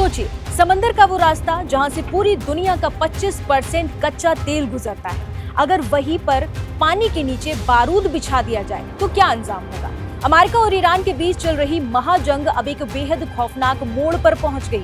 सोचिए, समंदर का वो रास्ता जहां से पूरी दुनिया का 25% कच्चा तेल गुजरता है, अगर वहीं पर पानी के नीचे बारूद बिछा दिया जाए तो क्या अंजाम होगा। अमेरिका और ईरान के बीच चल रही महाजंग अब एक बेहद खौफनाक मोड़ पर पहुंच गई।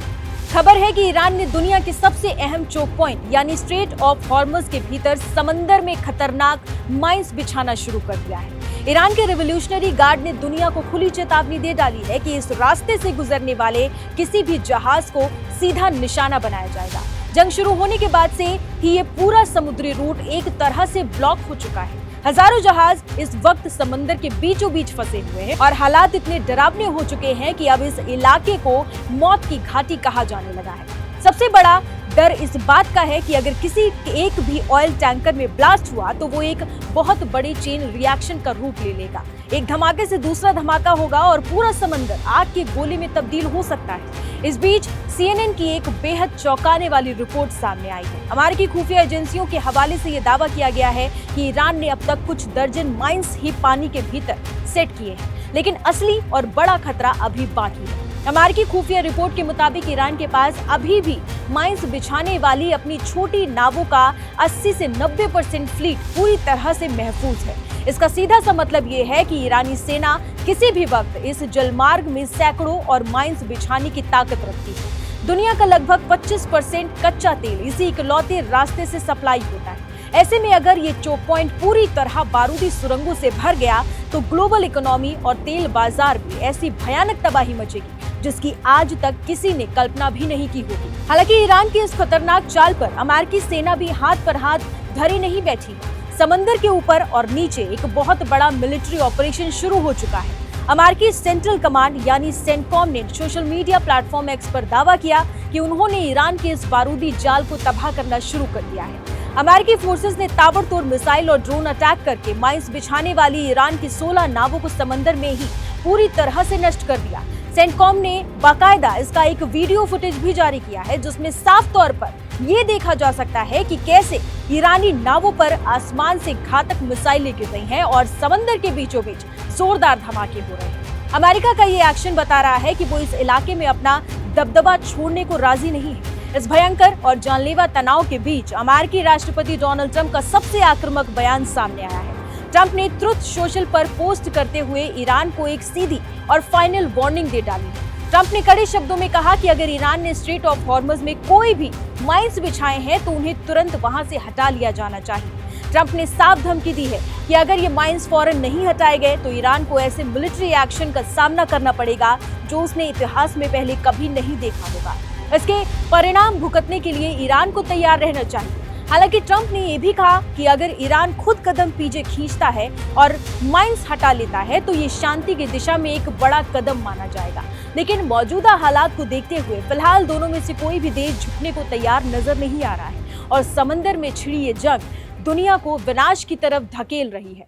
खबर है कि ईरान ने दुनिया के सबसे अहम चोक पॉइंट यानी स्ट्रेट ऑफ हॉर्मुज के भीतर समंदर में खतरनाक माइंस बिछाना शुरू कर दिया है। ईरान के रिवॉल्यूशनरी गार्ड ने दुनिया को खुली चेतावनी दे डाली है कि इस रास्ते से गुजरने वाले किसी भी जहाज को सीधा निशाना बनाया जाएगा। जंग शुरू होने के बाद से ही ये पूरा समुद्री रूट एक तरह से ब्लॉक हो चुका है। हजारों जहाज इस वक्त समंदर के बीचों बीच फंसे हुए हैं और हालात इतने डरावने हो चुके हैं कि अब इस इलाके को मौत की घाटी कहा जाने लगा है। सबसे बड़ा डर इस बात का है कि अगर किसी एक भी ऑयल टैंकर में ब्लास्ट हुआ तो वो एक बहुत बड़ी चेन रिएक्शन का रूप ले लेगा। एक धमाके से दूसरा धमाका होगा और पूरा समंदर आग के गोले में तब्दील हो सकता है। इस बीच CNN की एक बेहद चौंकाने वाली रिपोर्ट सामने आई है। अमेरिकी खुफिया एजेंसियों के हवाले से ये दावा किया गया है कि ईरान ने अब तक कुछ दर्जन माइंस ही पानी के भीतर सेट किए हैं, लेकिन असली और बड़ा खतरा अभी बाकी है। अमेरिकी खुफिया रिपोर्ट के मुताबिक ईरान के पास अभी भी माइंस बिछाने वाली अपनी छोटी नावों का 80 से 90% फ्लीट पूरी तरह से महफूज है। इसका सीधा सा मतलब ये है कि ईरानी सेना किसी भी वक्त इस जलमार्ग में सैकड़ों और माइंस बिछाने की ताकत रखती है। दुनिया का लगभग 25% कच्चा तेल इसी इकलौते रास्ते से सप्लाई होता है। ऐसे में अगर ये चोक पॉइंट पूरी तरह बारूदी सुरंगों से भर गया तो ग्लोबल इकोनॉमी और तेल बाजार भी ऐसी भयानक तबाही मचेगी जिसकी आज तक किसी ने कल्पना भी नहीं की होगी। हालांकि ईरान की इस खतरनाक चाल पर अमेरिकी सेना भी हाथ पर हाथ धरी नहीं बैठी। समंदर के ऊपर और नीचे एक बहुत बड़ा मिलिट्री ऑपरेशन शुरू हो चुका है। अमेरिकी सेंट्रल कमांड यानी सेंटकॉम ने सोशल मीडिया प्लेटफॉर्म एक्स पर दावा किया कि उन्होंने ईरान के इस बारूदी जाल को तबाह करना शुरू कर दिया है। अमेरिकी फोर्सेस ने ताबड़तोड़ मिसाइल और ड्रोन अटैक करके माइंस बिछाने वाली ईरान की 16 नावों को समंदर में ही पूरी तरह से नष्ट कर दिया। सेंटकॉम ने बाकायदा इसका एक वीडियो फुटेज भी जारी किया है जिसमें साफ तौर पर ये देखा जा सकता है कि कैसे ईरानी नावों पर आसमान से घातक मिसाइलें गिर रही हैं और समंदर के बीचों बीच जोरदार धमाके हो रहे हैं। अमेरिका का ये एक्शन बता रहा है कि वो इस इलाके में अपना दबदबा छोड़ने को राजी नहीं है। इस भयंकर और जानलेवा तनाव के बीच अमेरिकी राष्ट्रपति डोनाल्ड ट्रंप का सबसे आक्रामक बयान सामने आया है। ट्रंप ने ट्रुथ सोशल पर पोस्ट करते हुए ईरान को एक सीधी और फाइनल वार्निंग दे डाली है। ट्रंप ने कड़े शब्दों में कहा कि अगर ईरान ने स्ट्रेट ऑफ हॉर्मुज में कोई भी माइंस बिछाए हैं तो उन्हें तुरंत वहां से हटा लिया जाना चाहिए। ट्रंप ने साफ धमकी दी है कि अगर ये माइंस फौरन नहीं हटाए गए तो ईरान को ऐसे मिलिट्री एक्शन का सामना करना पड़ेगा जो उसने इतिहास में पहले कभी नहीं देखा होगा। इसके परिणाम भुगतने के लिए ईरान को तैयार रहना चाहिए। हालांकि ट्रंप ने यह भी कहा कि अगर ईरान खुद कदम पीछे खींचता है और माइंस हटा लेता है तो ये शांति की दिशा में एक बड़ा कदम माना जाएगा। लेकिन मौजूदा हालात को देखते हुए फिलहाल दोनों में से कोई भी देश झुकने को तैयार नजर नहीं आ रहा है और समंदर में छिड़ी ये जंग दुनिया को विनाश की तरफ धकेल रही है।